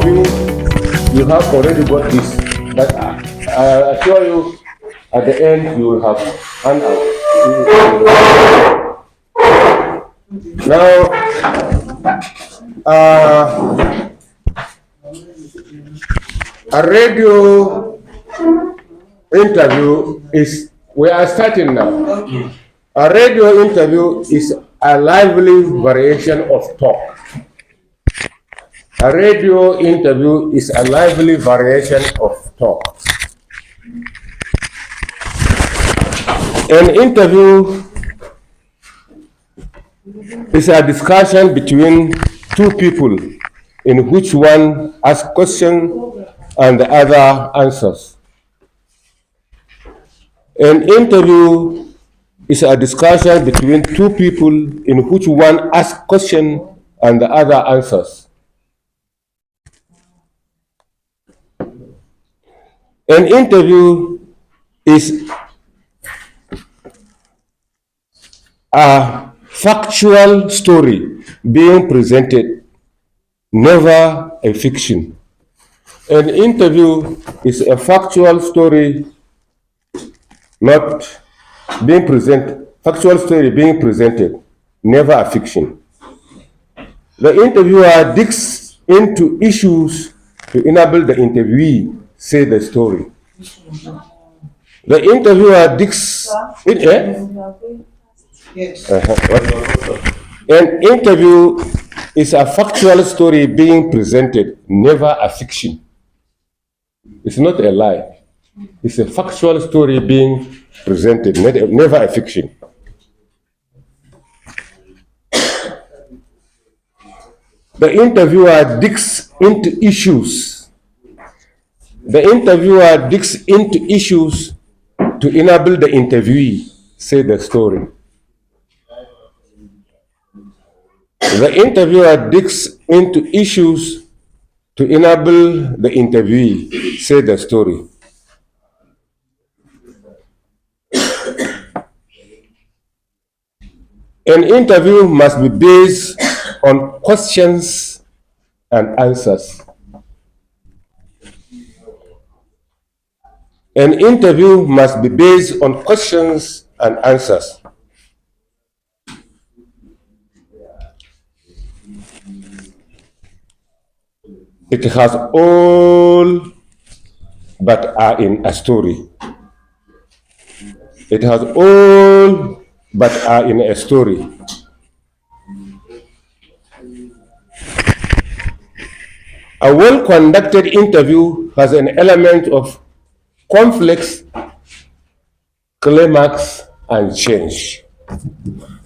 of you have already got this, but I assure you, at the end you will have handout. Now, a radio interview is, we are starting now. A radio interview is a lively variation of talk. A radio interview is a lively variation of talk. An interview is a discussion between two people in which one asks questions and the other answers. An interview is a discussion between two people in which one asks questions and the other answers. An interview is a factual story being presented, never a fiction. An interview is a factual story not being presented, factual story being presented, never a fiction. The interviewer digs into issues to enable the interviewee say the story. The interviewer digs in An interview is a factual story being presented, never a fiction. It's not a lie. It's a factual story being presented, never a fiction. The interviewer digs into issues. The interviewer digs into issues to enable the interviewee say the story. The interviewer digs into issues to enable the interviewee say the story. An interview must be based on questions and answers. An interview must be based on questions and answers. It has all but are in a story. It has all but are in a story. A well-conducted interview has an element of conflicts, climax, and change.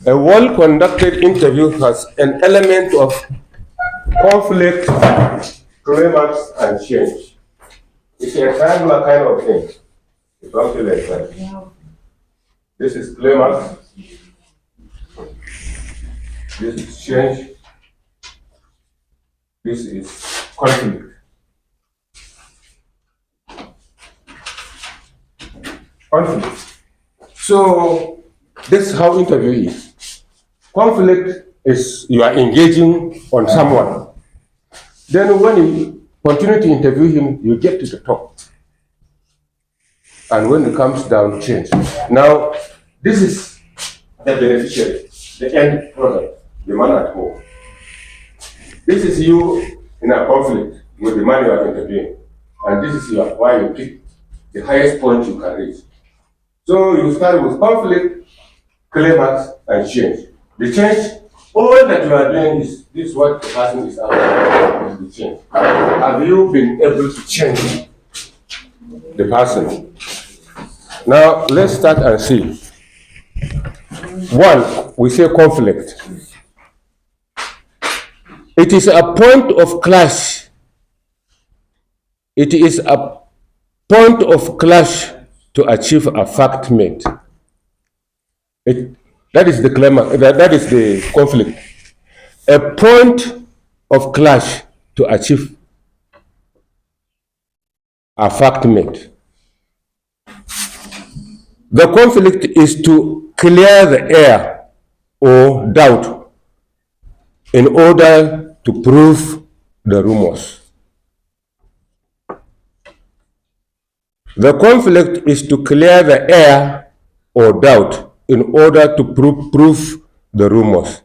A well-conducted interview has an element of conflict, climax, and change. It's a triangular kind of thing. It's something like that. This is climax. This is change. This is conflict. Conflict. So this is how interview is. Conflict is you are engaging on someone. Then when you continue to interview him, you get to the top. And when it comes down, change. Now, this is the beneficiary, the end product, the man at home. This is you in a conflict with the man you are interviewing. And this is why you pick the highest point you can reach. So you start with conflict, climax, and change. The change, all that you are doing is this what the person is after, is the change. Have you been able to change the person? Now let's start and see. One, we say conflict. It is a point of clash. It is a point of clash to achieve a fact made. That is the climax, that is the conflict. A point of clash to achieve a fact made. The conflict is to clear the air or doubt in order to prove the rumors. The conflict is to clear the air or doubt in order to prove the rumors.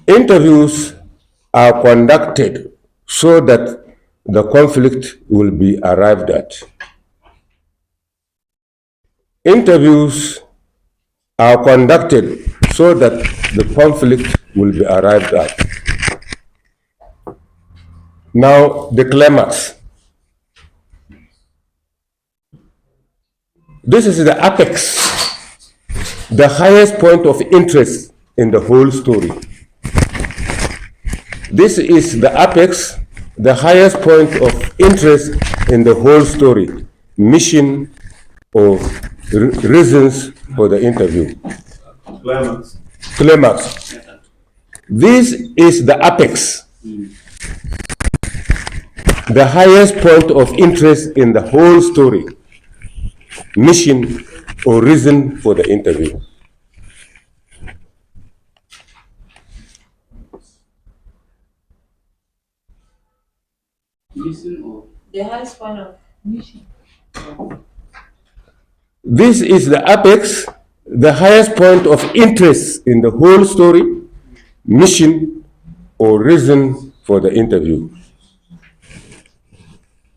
Interviews are conducted so that the conflict will be arrived at. Interviews are conducted so that the conflict will be arrived at. Now, the climax. This is the apex, the highest point of interest in the whole story. This is the apex, the highest point of interest in the whole story, mission or reasons for the interview. Climax. Climax. This is the apex, the highest point of interest in the whole story, mission or reason for the interview. Mission or the highest point of mission. This is the apex, the highest point of interest in the whole story, mission or reason for the interview.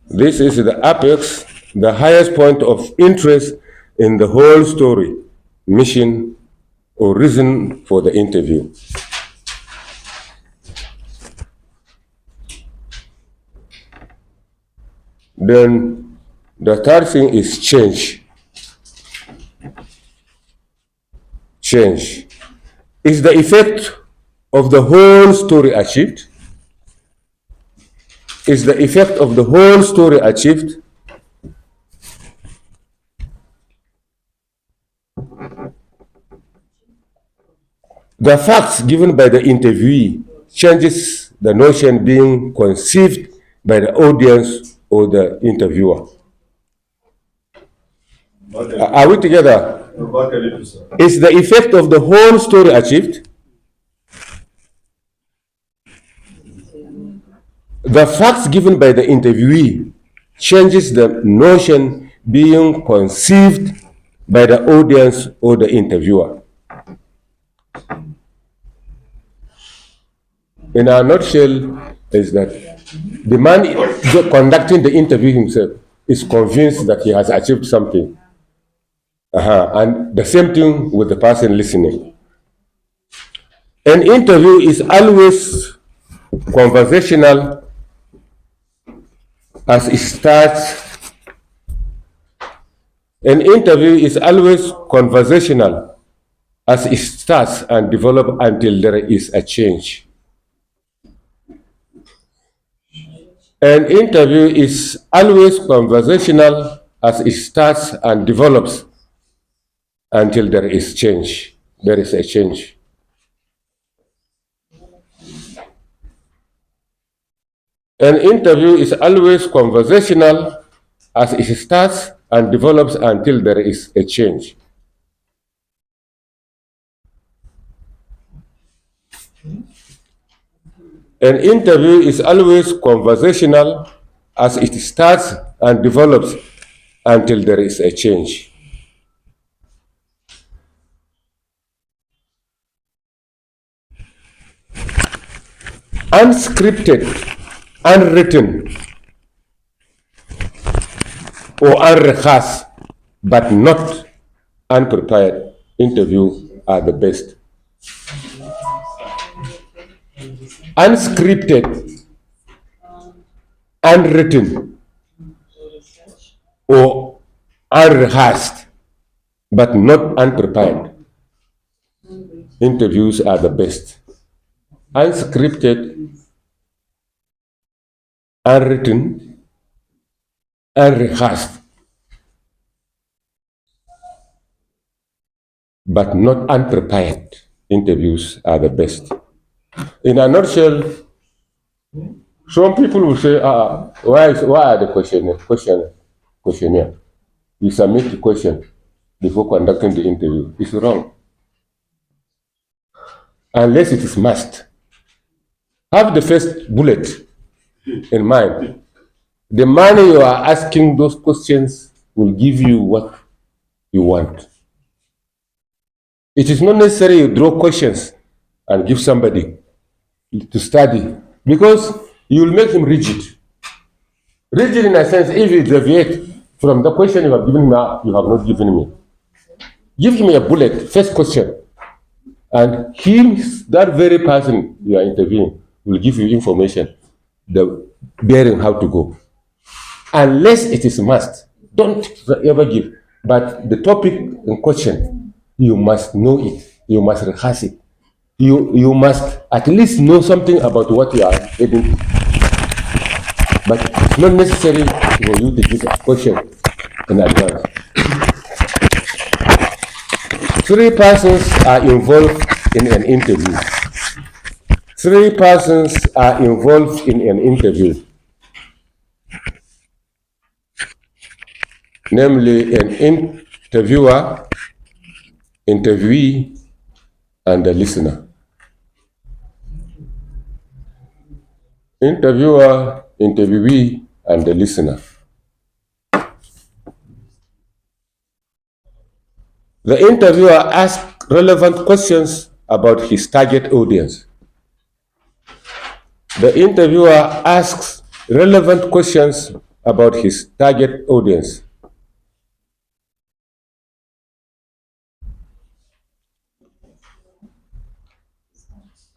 This is the apex, the highest point of interest in the whole story, mission or reason for the interview. Then the third thing is change. Change. Is the effect of the whole story achieved? Is the effect of the whole story achieved? The facts given by the interviewee changes the notion being conceived by the audience or the interviewer. Are we together? Is the effect of the whole story achieved? The facts given by the interviewee changes the notion being conceived by the audience or the interviewer. In a nutshell, is that the man conducting the interview himself is convinced that he has achieved something. And the same thing with the person listening. An interview is always conversational as it starts. An interview is always conversational as it starts and develops until there is a change. An interview is always conversational as it starts and develops until there is change. There is a change. An interview is always conversational as it starts and develops until there is a change. An interview is always conversational as it starts and develops until there is a change. Unscripted, unwritten, or unrehearsed, but not unprepared interviews are the best. Unscripted, unwritten, or unrehearsed, but not unprepared interviews are the best. Unscripted, unwritten, unrehearsed, but not unprepared interviews are the best. In a nutshell, some people will say, why are the questionnaire? You submit the question before conducting the interview. It's wrong. Unless it is must. Have the first bullet in mind. The manner you are asking those questions will give you what you want. It is not necessary you draw questions and give somebody to study because you will make him rigid. Rigid in a sense, if you deviate from the question you have given me, you have not given me. Give him a bullet, first question, and him, that very person you are interviewing, will give you information, the bearing how to go. Unless it is must, don't ever give. But the topic in question, you must know it. You must rehearse it. You must at least know something about what you are heading to. But it's not necessary for you to give a question in advance. 3 persons are involved in an interview. 3 persons are involved in an interview. Namely, an interviewer, interviewee, and a listener. Interviewer, interviewee, and the listener. The interviewer asks relevant questions about his target audience. The interviewer asks relevant questions about his target audience.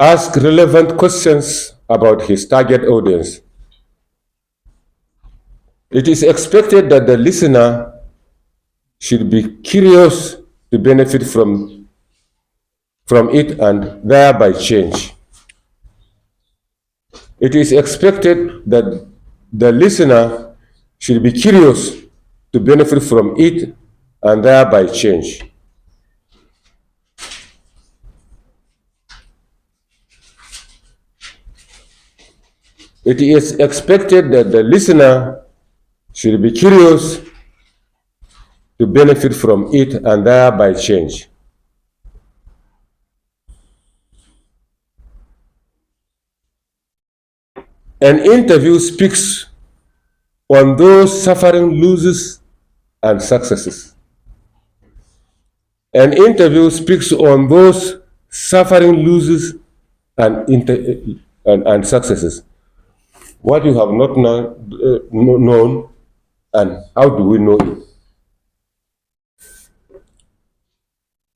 Ask relevant questions about his target audience. It is expected that the listener should be curious to benefit from it and thereby change. It is expected that the listener should be curious to benefit from it and thereby change. It is expected that the listener should be curious to benefit from it and thereby change. An interview speaks on those suffering losses and successes. An interview speaks on those suffering losses and successes. What you have not known and how do we know it?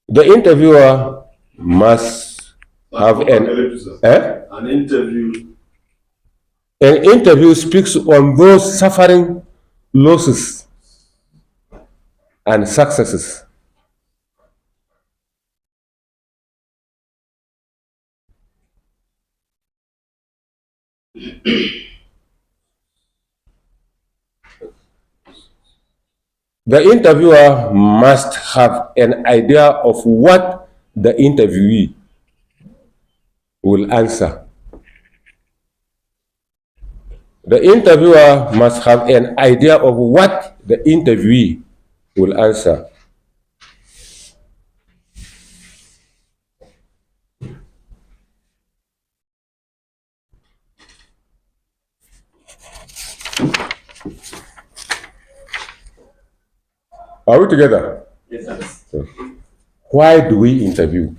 The interviewer must have an interview. An interview speaks on those suffering losses and successes. The interviewer must have an idea of what the interviewee will answer. The interviewer must have an idea of what the interviewee will answer. Are we together? Yes. Why do we interview?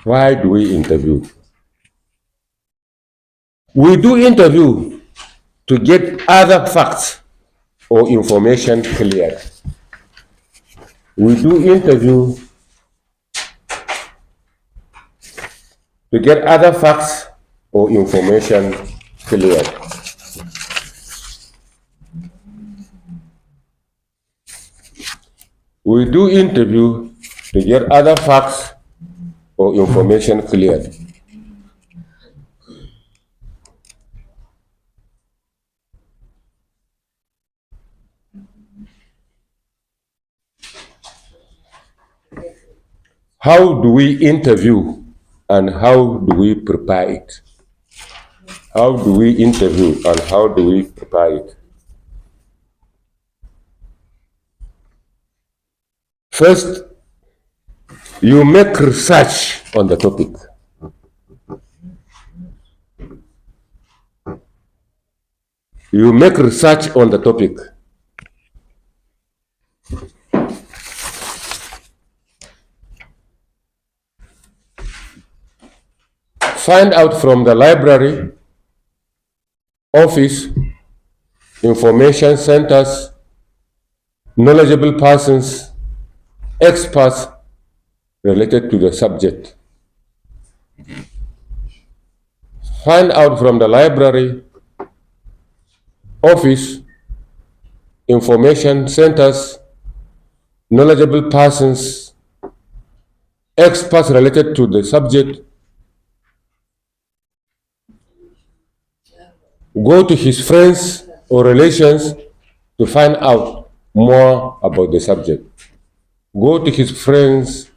Why do we interview? We do interview to get other facts or information cleared. We do interview to get other facts or information cleared. We do interview to get other facts or information cleared. How do we interview and how do we prepare it? How do we interview and how do we prepare it? First, you make research on the topic. You make research on the topic. Find out from the library, office, information centers, knowledgeable persons, experts related to the subject. Find out from the library, office, information centers, knowledgeable persons, experts related to the subject. Go to his friends or relations to find out more about the subject. Go to his friends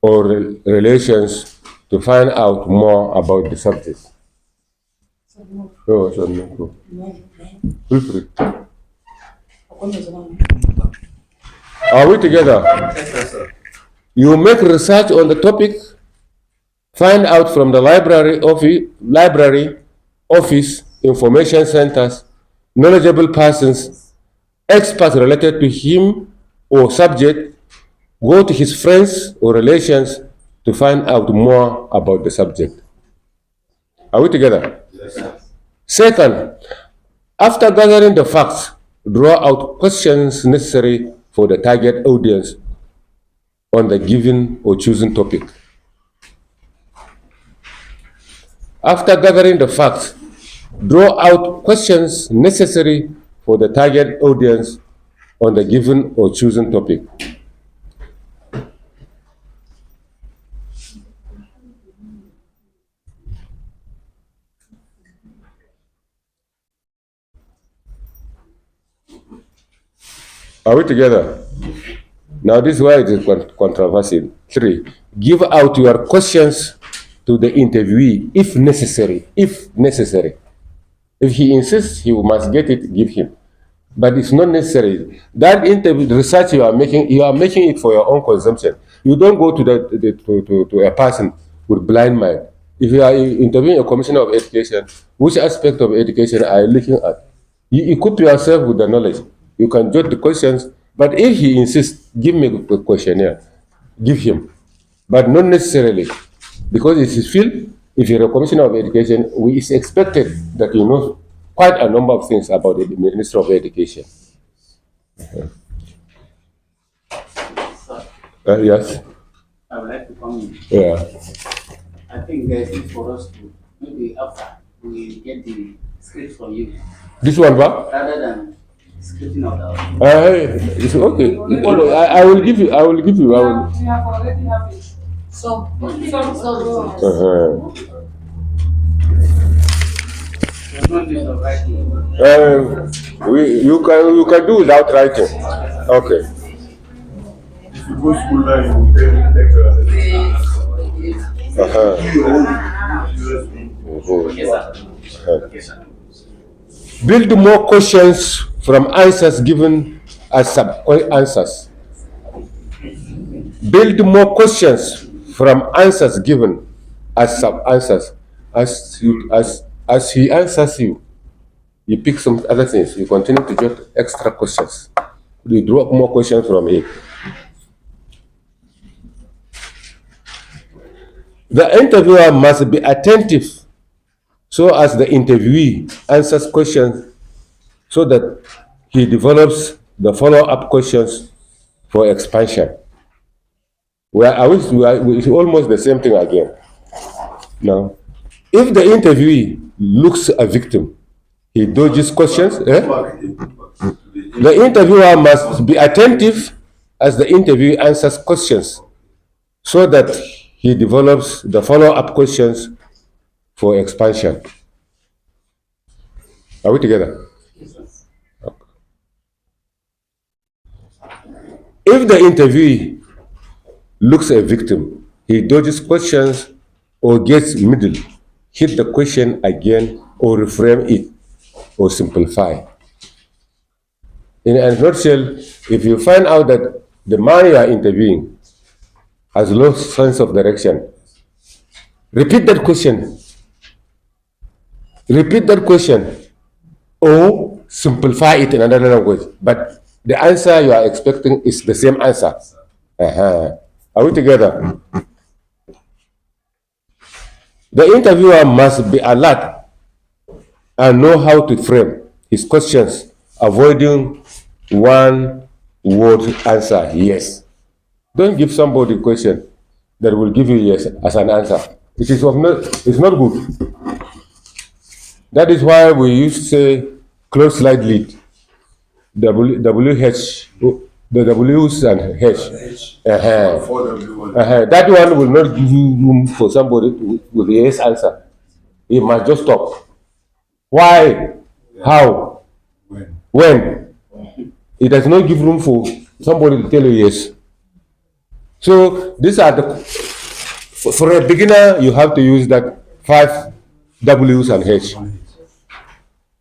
or relations to find out more about the subject. Oh, so no. Feel free. Are we together? Yes, sir. You make research on the topic, find out from the library, office, information centers, knowledgeable persons, experts related to him or subject, go to his friends or relations to find out more about the subject. Are we together? Yes, sir. Second, after gathering the facts, draw out questions necessary for the target audience on the given or chosen topic. After gathering the facts, draw out questions necessary for the target audience on the given or chosen topic. Are we together? Now this is why it is controversial. 3. Give out your questions to the interviewee if necessary. If necessary. If he insists he must get it, give him. But it's not necessary. That interview, the research you are making it for your own consumption. You don't go to to a person with blind mind. If you are interviewing a commissioner of education, which aspect of education are you looking at? You equip yourself with the knowledge. You can jot the questions, but if he insists, give me a questionnaire, give him. But not necessarily, because it's his field. If you're a commissioner of education, it's expected that you know quite a number of things about the Minister of Education. Sir, Yes. I would like to come in. Yeah. I think there's need for us to maybe after we get the script from you This one, va? rather than scripting out our. It's okay. I will give you. I will give you. I will. We have already have it. Some. Uh-huh. There's no need of writing. You can do without writing. Okay. If you go school now, you will tell the lecturer that Uh-huh. you own USB. Yes, sir. Yes, sir. Build more questions from answers given as sub-answers. Build more questions from answers given as sub-answers. As he answers you, you pick some other things. You continue to jot extra questions. You draw more questions from it. The interviewer must be attentive so as the interviewee answers questions so that he develops the follow-up questions for expansion. It's almost the same thing again. Now, if the interviewee looks a victim, he dodges questions. The interviewer must be attentive as the interviewee answers questions so that he develops the follow-up questions for expansion. Are we together? Okay. If the interviewee looks a victim, he dodges questions or gets middle, hit the question again or reframe it or simplify. In a nutshell, if you find out that the man you are interviewing has lost sense of direction, repeat that question repeat that question or simplify it in another language. But the answer you are expecting is the same answer. Are we together? The interviewer must be alert and know how to frame his questions, avoiding one word answer yes. Don't give somebody a question that will give you yes as an answer. It's not good. That is why we used to say close slide lead. WH, the W's and H. That one will not give you room for somebody with a yes answer. He must just stop. Why? How? When? It does not give room for somebody to tell you yes. So these are for a beginner, you have to use that 5 W's and H.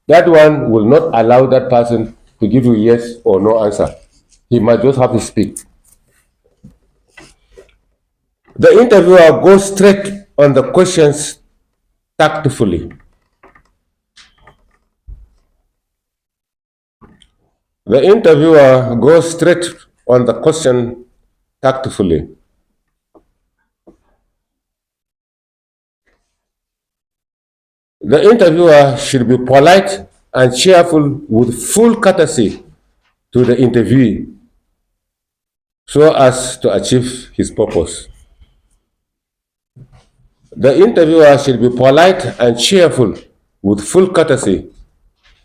That one will not allow that person to give you yes or no answer. He must just have to speak. The interviewer goes straight on the questions tactfully. The interviewer goes straight on the question tactfully. The interviewer should be polite and cheerful with full courtesy to the interviewee so as to achieve his purpose. The interviewer should be polite and cheerful with full courtesy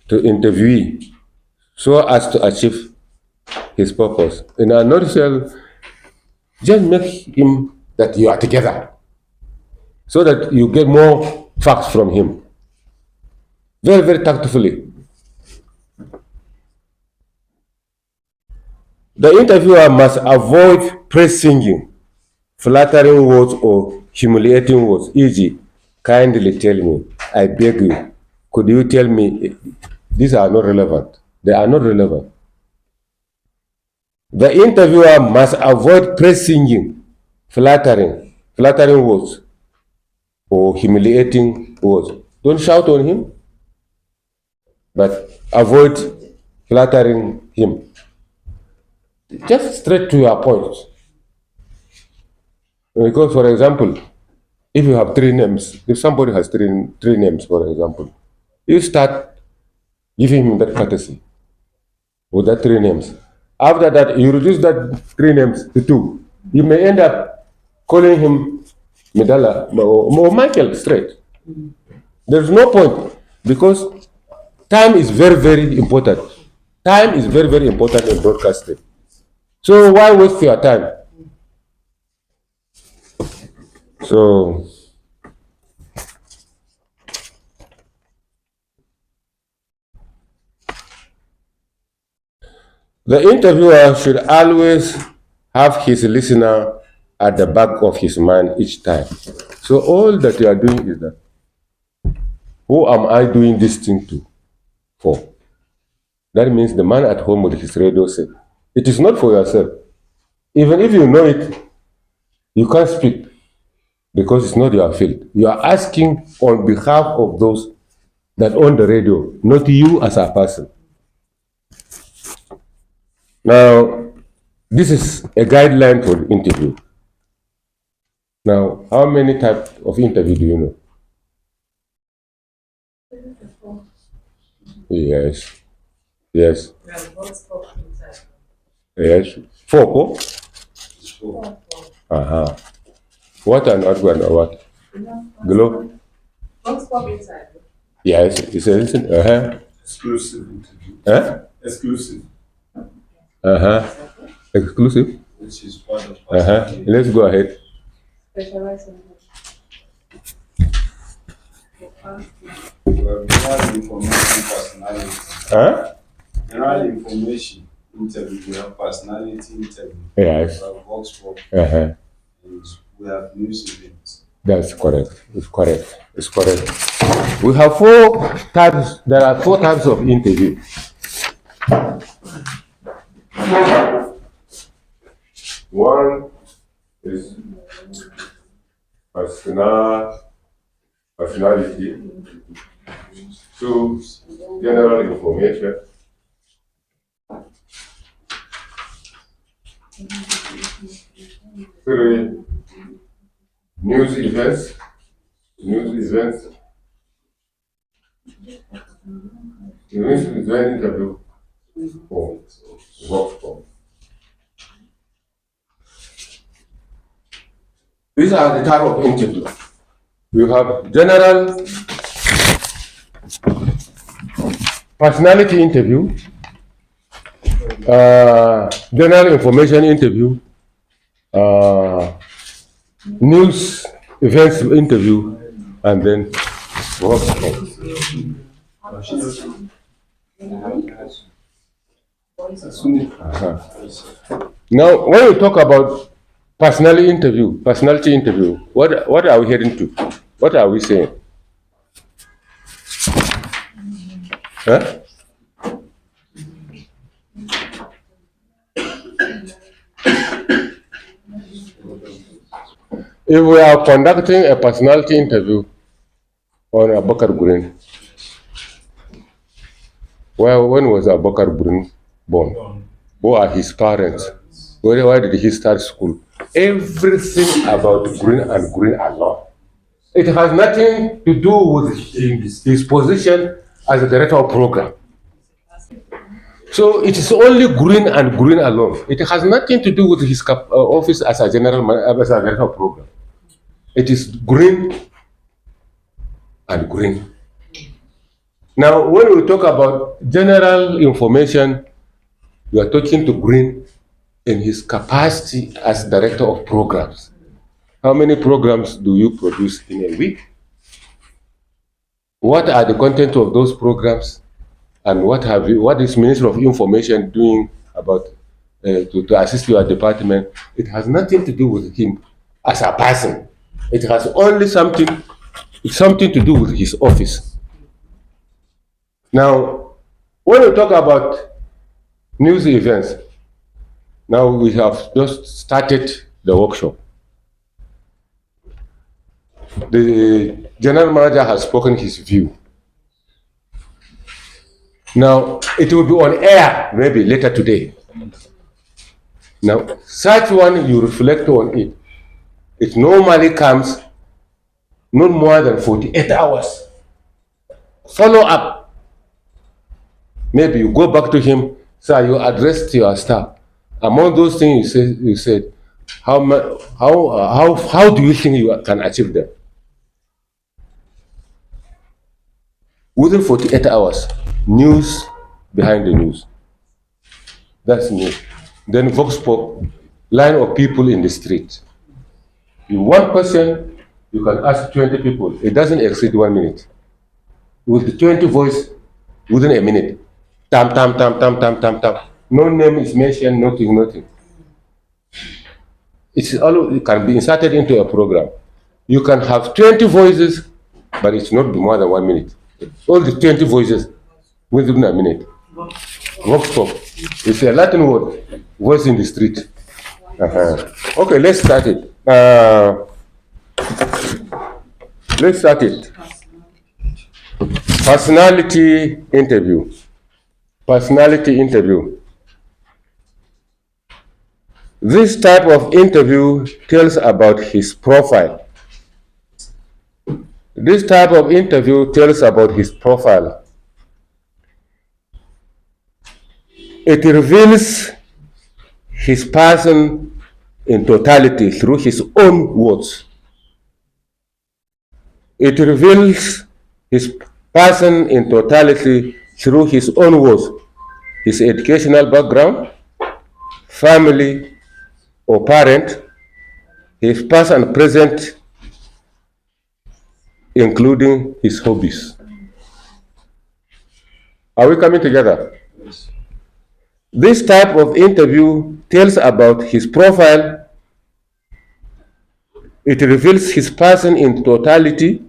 to interviewee so as to achieve his purpose. In a nutshell, just make him that you are together so that you get more facts from him. Very, very tactfully. The interviewer must avoid praise singing, flattering words, or humiliating words. E.g., kindly tell me, I beg you, could you tell me? These are not relevant. They are not relevant. The interviewer must avoid praise singing, flattering words, or humiliating words. Don't shout on him, but avoid flattering him. Just straight to your point. Because, for example, if you have 3 names, if somebody has three names, for example, you start giving him that courtesy with that 3 names. After that, you reduce that 3 names to 2. You may end up calling him Medala or Michael straight. There's no point because time is very, very important. Time is very, very important in broadcasting. So why waste your time? So the interviewer should always have his listener at the back of his mind each time. So all that you are doing is that, who am I doing this thing to for? That means the man at home with his radio set. It is not for yourself. Even if you know it, you can't speak because it's not your field. You are asking on behalf of those that own the radio, not you as a person. Now, this is a guideline for the interview. Now, how many types of interview do you know? Yes. Yes. Yes. 4. Uh-huh. What and not one or what? Glow? Yes. It says, Exclusive interview. Huh? Exclusive. Exclusive? Which is part of Let's go ahead. general information personality. Huh? General information interview. We have personality interview. Yes. We have vox pop. Uh-huh. And we have news events. That's correct. It's correct. It's correct. We have 4 types. There are 4 types of interview. One is personality. 2, general information. 3, news events. News event interview. 4, work form. These are the type of interview. You have general personality interview, general information interview, news events interview, and then work form. Now, when we talk about personality interview, what are we heading to? What are we saying? Huh? If we are conducting a personality interview on Abakar Green, well, when was Abakar Green born? Who are his parents? Why did he start school? Everything about Green and Green alone. It has nothing to do with his position as a director of program. So it is only Green and Green alone. It has nothing to do with his office as a as a director of program. It is Green and Green. Now, when we talk about general information, you are talking to Green in his capacity as director of programs. How many programs do you produce in a week? What are the content of those programs? And what is Minister of Information doing about to assist your department? It has nothing to do with him as a person. It has only something to do with his office. Now, when we talk about news events, now we have just started the workshop. The general manager has spoken his view. Now, it will be on air maybe later today. Now, such one, you reflect on it. It normally comes not more than 48 hours. Follow up. Maybe you go back to him, sir, you addressed your staff. Among those things you said, how do you think you can achieve them? Within 48 hours, news behind the news. That's news. Then Vox Pop, line of people in the street. You one person, you can ask 20 people. It doesn't exceed 1 minute. With the 20 voice, within a minute. Tam, tam, tam, tam, tam, tam, tam. No name is mentioned, nothing. It can be inserted into a program. You can have 20 voices, but it's not more than 1 minute. All the 20 voices within a minute. Vox Pop. It's a Latin word. Voice in the street. Okay, let's start it. Personality interview. This type of interview tells about his profile. It reveals his person in totality through his own words. It reveals his person in totality through his own words, his educational background, family or parent, his past and present, including his hobbies. Are we coming together? This type of interview tells about his profile. It reveals his person in totality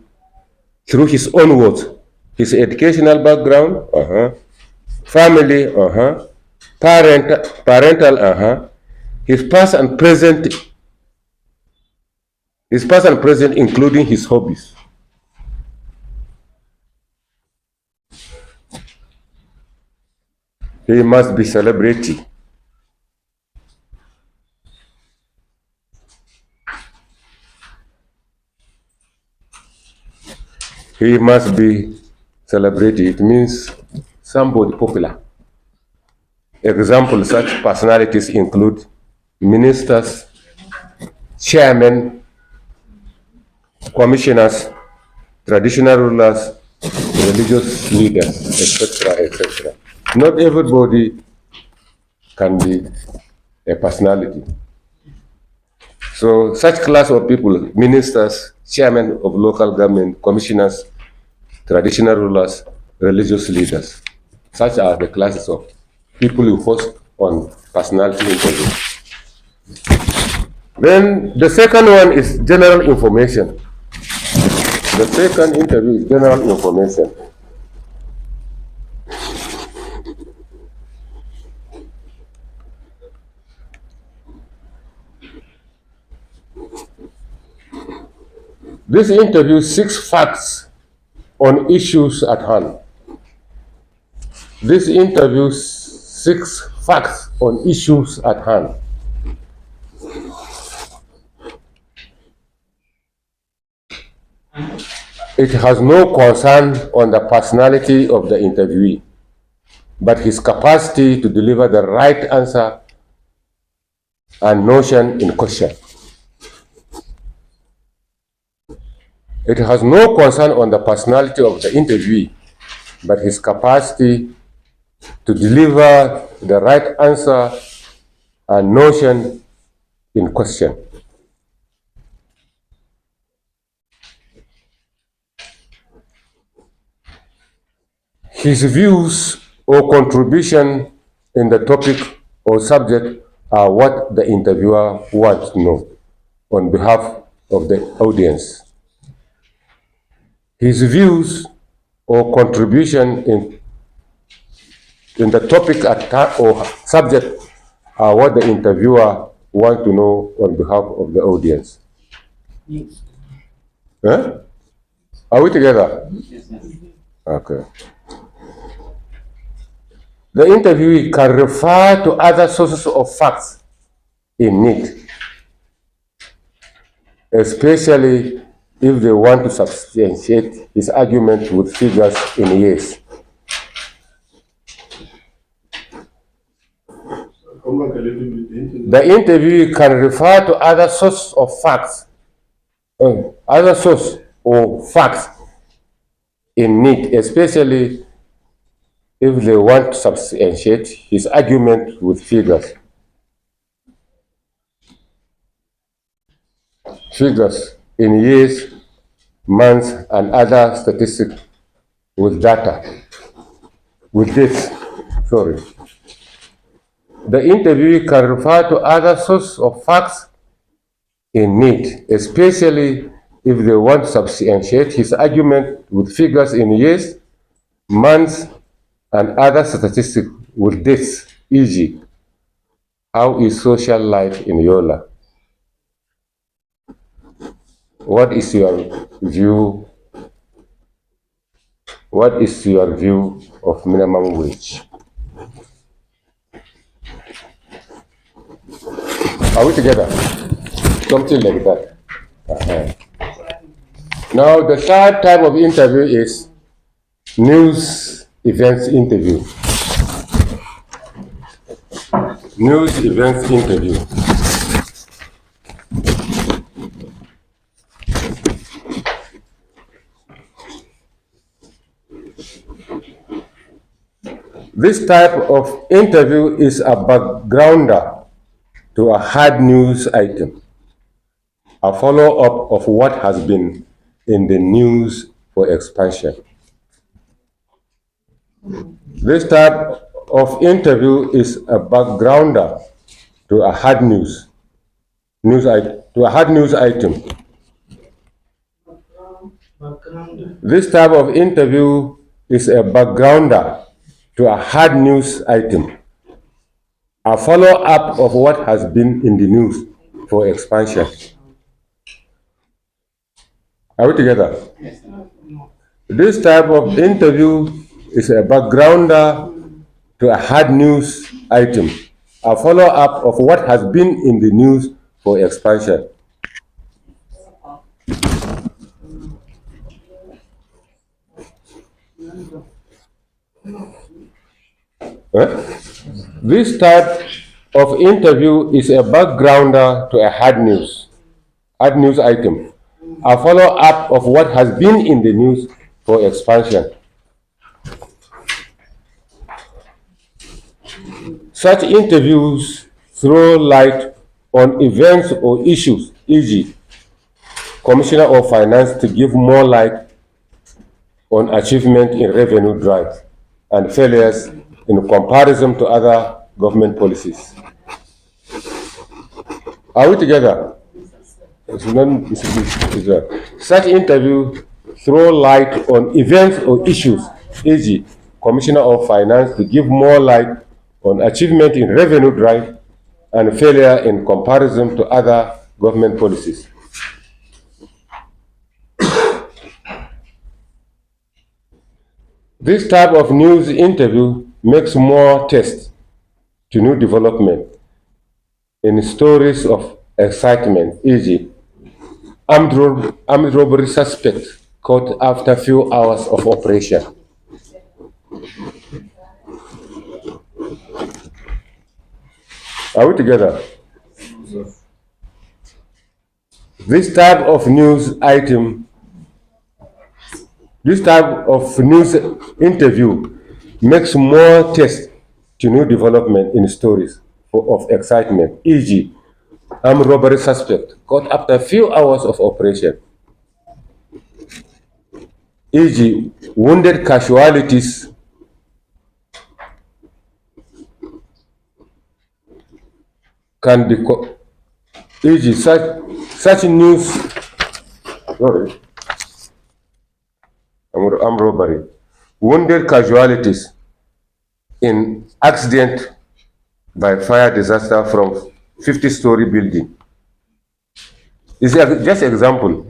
through his own words, his educational background, family, parental, his past and present, including his hobbies. He must be celebrity. He must be celebrity. It means somebody popular. Example, such personalities include ministers, chairmen, commissioners, traditional rulers, religious leaders, etc., etc. Not everybody can be a personality. So such class of people, ministers, chairmen of local government, commissioners, traditional rulers, religious leaders, such are the classes of people who host on personality interview. Then the second one is general information. The second interview is general information. This interview seeks facts on issues at hand. This interview seeks facts on issues at hand. It has no concern on the personality of the interviewee, but his capacity to deliver the right answer and notion in question. It has no concern on the personality of the interviewee, but his capacity to deliver the right answer and notion in question. His views or contribution in the topic or subject are what the interviewer wants to know on behalf of the audience. His views or contribution in the topic or subject are what the interviewer wants to know on behalf of the audience. Yes. Huh? Are we together? Yes, yes. Okay. The interviewee can refer to other sources of facts in need, especially if they want to substantiate his argument with figures in years. Come back a little bit. The interviewee can refer to other source of facts, other source or facts in need, especially if they want to substantiate his argument with figures. Figures in years, months, and other statistics with data. With this, sorry. The interviewee can refer to other sources of facts in need, especially if they want to substantiate his argument with figures in years, months, and other statistics with dates, e.g., how is social life in Yola? What is your view? What is your view of minimum wage? Are we together? Something like that. Now, the third type of interview is news events interview. News events interview. This type of interview is a backgrounder to a hard news item, a follow-up of what has been in the news for expansion. This type of interview is a backgrounder to a hard news item. This type of interview is a backgrounder to a hard news item, a follow-up of what has been in the news for expansion. Are we together? This type of interview is a backgrounder to a hard news item, a follow-up of what has been in the news for expansion. This type of interview is a backgrounder to a hard news item, a follow-up of what has been in the news for expansion. Such interviews throw light on events or issues, e.g., Commissioner of Finance to give more light on achievement in revenue drive and failures in comparison to other government policies. Are we together? Such interview throw light on events or issues, e.g., Commissioner of Finance to give more light on achievement in revenue drive and failure in comparison to other government policies. This type of news interview makes more tests to new development in stories of excitement, e.g., armed robbery suspect caught after few hours of operation. Are we together? This type of news interview makes more tests to new development in stories of excitement, e.g., armed robbery suspect caught after a few hours of operation, e.g., wounded casualties can be, e.g., such news, armed robbery, wounded casualties in accident by fire disaster from 50-story building. This is just example.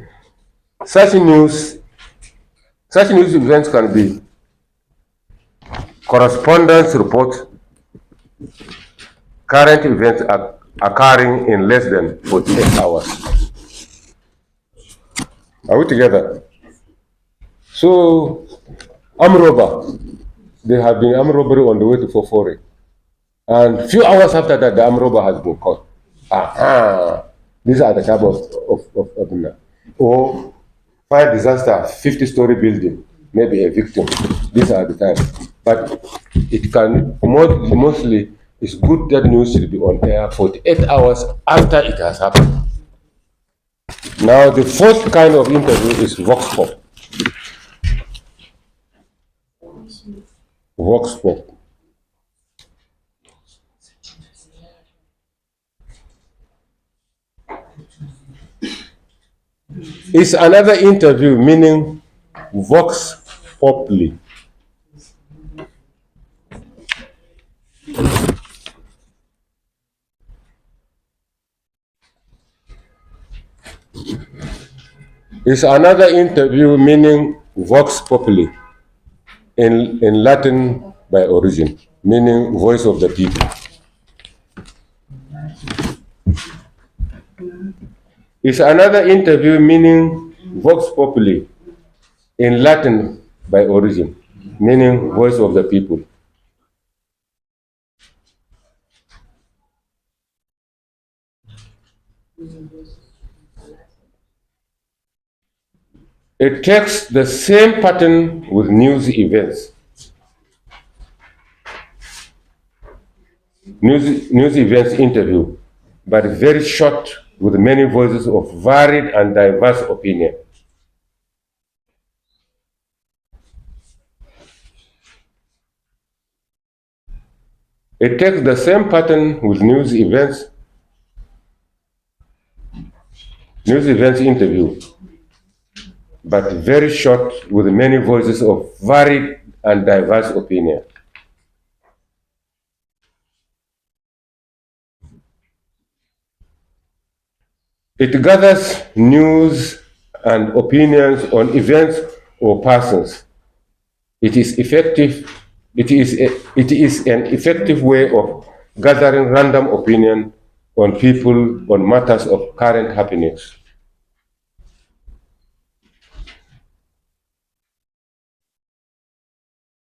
Such news events can be correspondence report, current events occurring in less than 48 hours. Are we together? So, armed robber, there have been armed robbery on the way to Fofore. And few hours after that, the armed robber has been caught. These are the type of or fire disaster, 50-story building, maybe a victim. These are the type. But it can mostly, it's good that news should be on air 48 hours after it has happened. Now, the fourth kind of interview is vox pop. Vox pop. It's another interview, meaning vox populi. It's another interview, meaning vox populi, in Latin by origin, meaning voice of the people. It's another interview, meaning vox populi, in Latin by origin, meaning voice of the people. It takes the same pattern with news events. News events interview, but very short with many voices of varied and diverse opinion. It takes the same pattern with news events interview, but very short with many voices of varied and diverse opinion. It gathers news and opinions on events or persons. It is effective it is an effective way of gathering random opinion on people on matters of current happenings.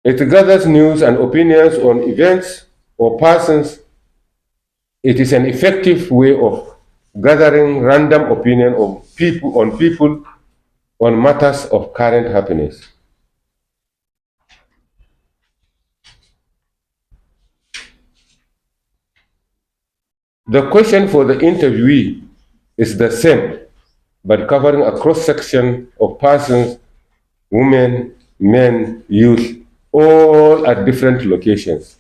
It gathers news and opinions on events or persons. It is an effective way of gathering random opinion on people on matters of current happenings. The question for the interviewee is the same, but covering a cross-section of persons, women, men, youth, all at different locations.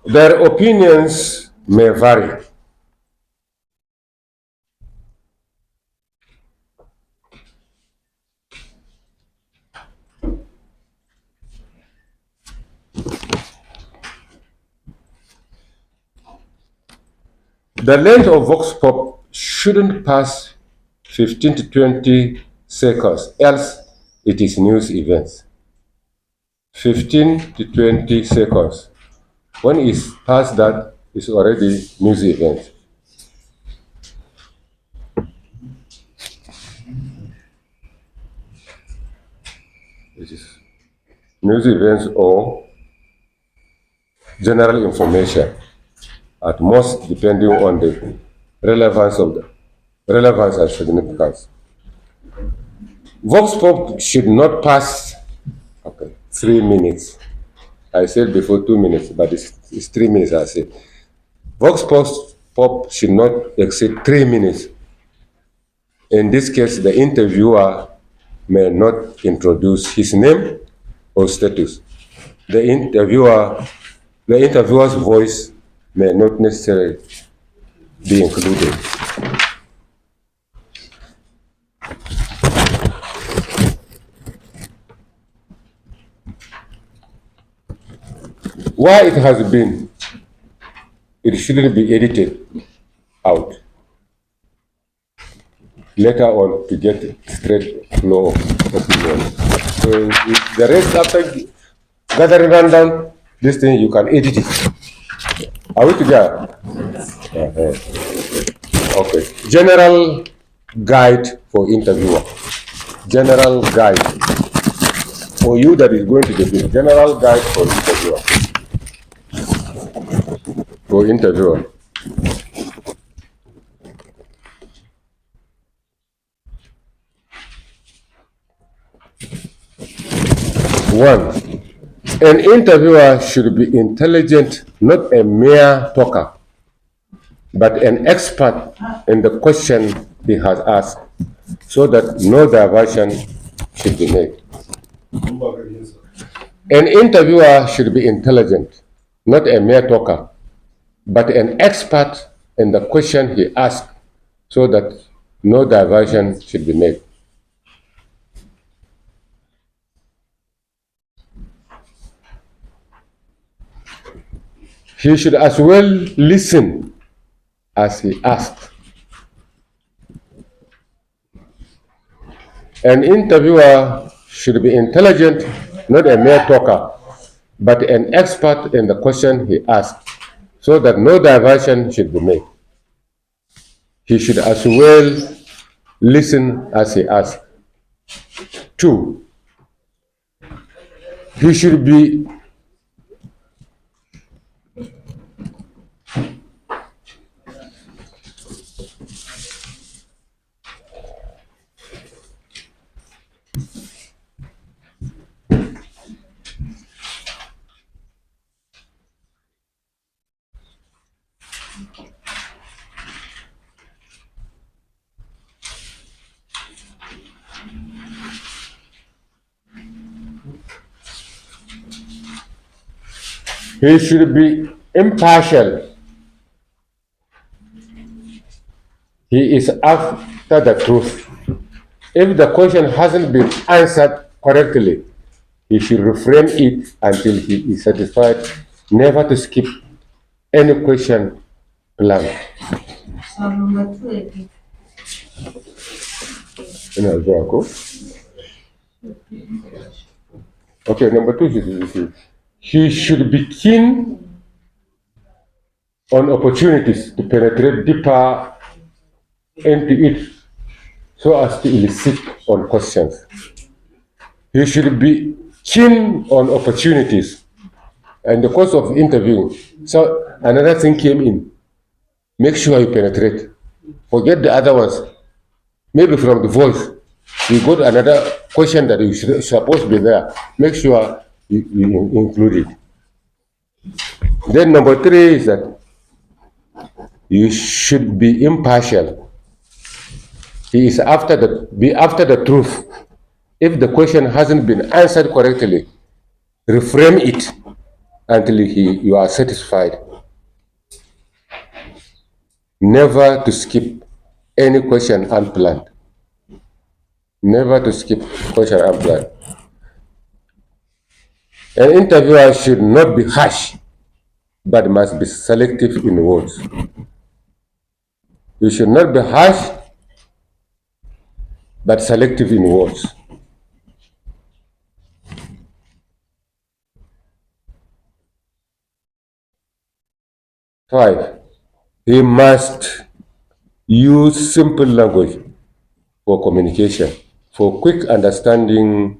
Their opinions may vary. The length of vox pop shouldn't pass 15 to 20 seconds, else it is news events. 15 to 20 seconds. When it's past that, it's already news event. It is news events or general information, at most depending on the relevance and significance. Vox pop should not pass 3 minutes. I said before 2 minutes, but it's 3 minutes. I said Vox pop should not exceed 3 minutes. In this case, the interviewer may not introduce his name or status. The interviewer's voice may not necessarily be included. Why it has been, it shouldn't be edited out later on to get straight flow of opinion. So the rest after gathering random, this thing you can edit it. Are we together? Okay. General guide for interviewer. General guide. For you that is going to the general guide for interviewer. For interviewer. One, an interviewer should be intelligent, not a mere talker, but an expert in the question he has asked, so that no diversion should be made. An interviewer should be intelligent, not a mere talker, but an expert in the question he asked, so that no diversion should be made. He should as well listen as he asked. An interviewer should be intelligent, not a mere talker, but an expert in the question he asked, so that no diversion should be made. He should as well listen as he asked. 2, he should be impartial. He is after the truth. If the question hasn't been answered correctly, he should reframe it until he is satisfied, never to skip any question blank. number 2 again. Ina zuwa ko? Okay, number 2 he should be keen on opportunities to penetrate deeper into it so as to elicit on questions. He should be keen on opportunities. In the course of interviewing, so another thing came in. Make sure you penetrate. Forget the other ones. Maybe from the voice, you got another question that you should supposed to be there. Make sure you include it. Then number 3 is that you should be impartial. He is be after the truth. If the question hasn't been answered correctly, reframe it until you are satisfied. Never to skip any question unplanned. Never to skip question unplanned. An interviewer should not be harsh, but must be selective in words. You should not be harsh, but selective in words. Five, he must use simple language for communication, for quick understanding.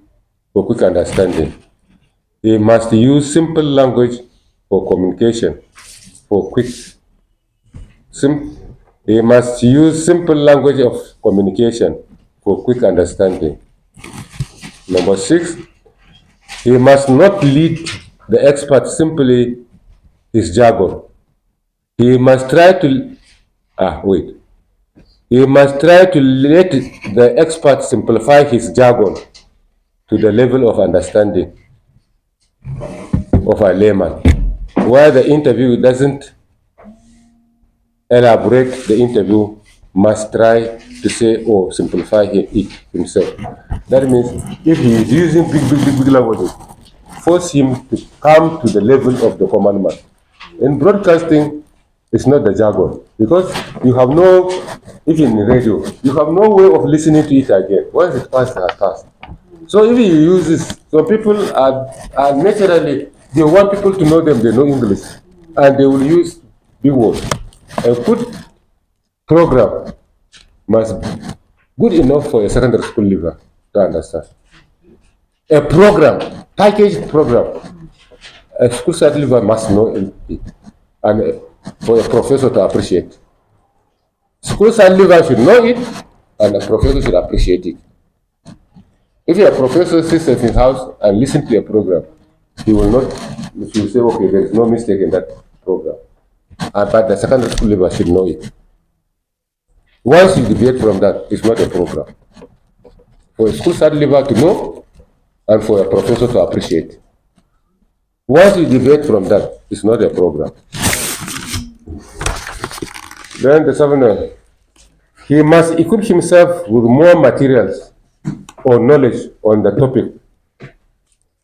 He must use simple language for communication, for quick. He must use simple language of communication for quick understanding. Number 6, he must not lead the expert simply his jargon. He must try to He must try to let the expert simplify his jargon to the level of understanding of a layman. Where the interview doesn't elaborate, the interview must try to say or simplify it himself. That means if he is using big languages, force him to come to the level of the common man. In broadcasting, it's not the jargon, because you have no, even in radio, you have no way of listening to it again. Once it passed, it has passed. So if you use this, some people are naturally, they want people to know them, they know English, and they will use big words. A good program must be good enough for a secondary school leaver to understand. A program, packaged program, a school side leaver must know it, and for a professor to appreciate. School side leaver should know it, and a professor should appreciate it. If a professor sits at his house and listens to a program, he will not, he will say, okay, there is no mistake in that program. But the secondary school leaver should know it. Once you deviate from that, it's not a program. For a school side leaver to know, and for a professor to appreciate. Once you deviate from that, it's not a program. Then the 7th, he must equip himself with more materials or knowledge on the topic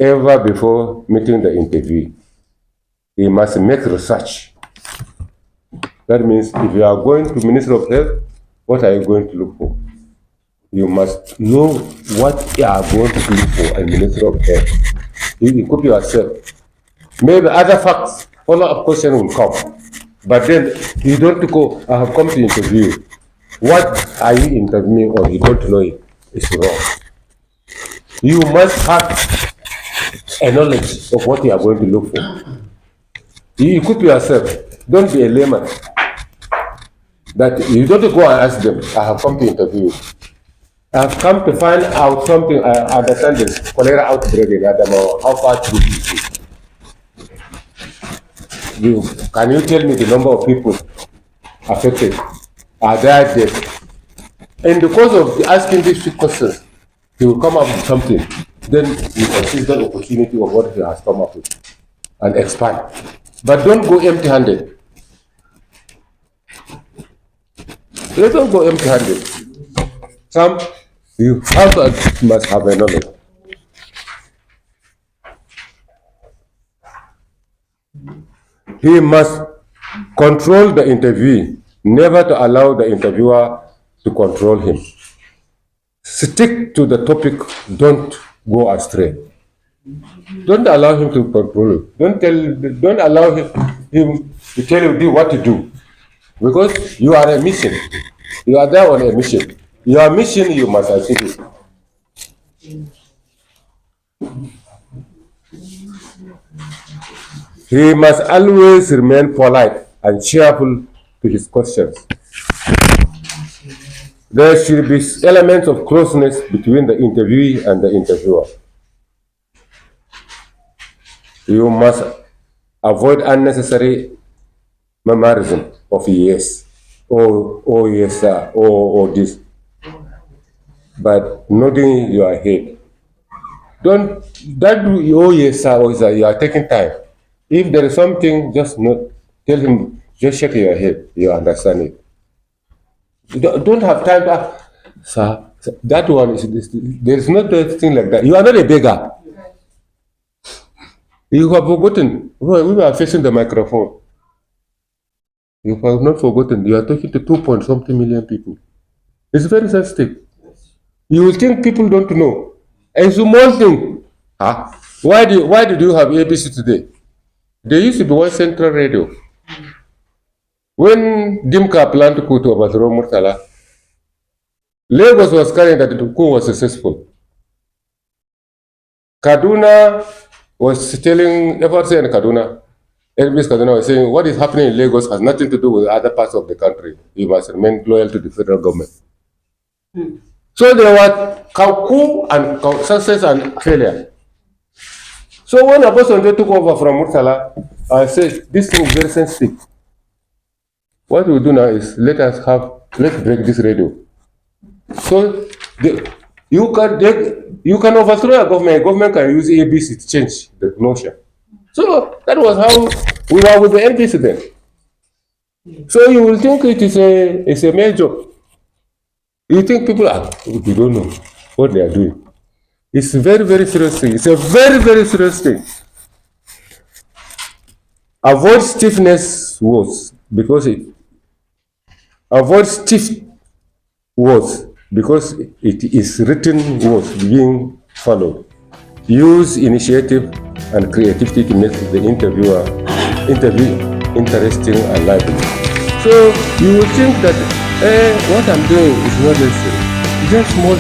ever before meeting the interviewee. He must make research. That means if you are going to Ministry of Health, what are you going to look for? You must know what you are going to look for in Ministry of Health. You equip yourself. Maybe other facts, follow-up question will come. But then you don't go, I have come to interview you. What are you interviewing on? You don't know it. It's wrong. You must have a knowledge of what you are going to look for. You equip yourself. Don't be a layman. That you don't go and ask them, I have come to interview you. I have come to find out something. I understand this cholera outbreak in Adamawa. How far true is it? Can you tell me the number of people affected? Are there dead? In the course of asking these two questions, he will come up with something. Then you can seize that opportunity of what he has come up with and expand. But don't go empty-handed. Don't go empty-handed. You must have a knowledge. He must control the interviewee Never to allow the interviewer to control him. Stick to the topic, don't go astray. Don't allow him to control you. Don't allow him to tell you what to do. Because you are a mission. You are there on a mission. Your mission you must achieve it. He must always remain polite and cheerful to his questions. There should be elements of closeness between the interviewee and the interviewer. You must avoid unnecessary memorizing of yes, or yes, sir, or this, but nodding your head. Don't that do oh yes, sir, or yes, sir, you are taking time. If there is something, just not tell him, just shake your head, you understand it. You don't have time to, sir, that one is, there is not a thing like that. You are not a beggar. You have forgotten. We are facing the microphone. You have not forgotten. You are talking to 2 point something million people. It's very sensitive. You will think people don't know. A small thing. Huh? Why did you have ABC today? There used to be one central radio. When Dimka planned to go to overthrow Murtala, Lagos was carrying that the coup was successful. Kaduna was telling FRC and Kaduna, LBS Kaduna was saying, what is happening in Lagos has nothing to do with other parts of the country. You must remain loyal to the federal government. So there were coup and success and failure. So when Obasanjo took over from Murtala, I said, this thing is very sensitive. What we do now is let's break this radio. So you can overthrow a government. Government can use ABC to change the notion. So that was how we were with the NDC then. So you will think it's a major. You think people you don't know what they are doing. It's a very, very serious thing. It's a very, very serious thing. Avoid stiffness words because it is written words being followed. Use initiative and creativity to make the interview interesting and lively. So you will think that what I'm doing is not necessary. It's just small.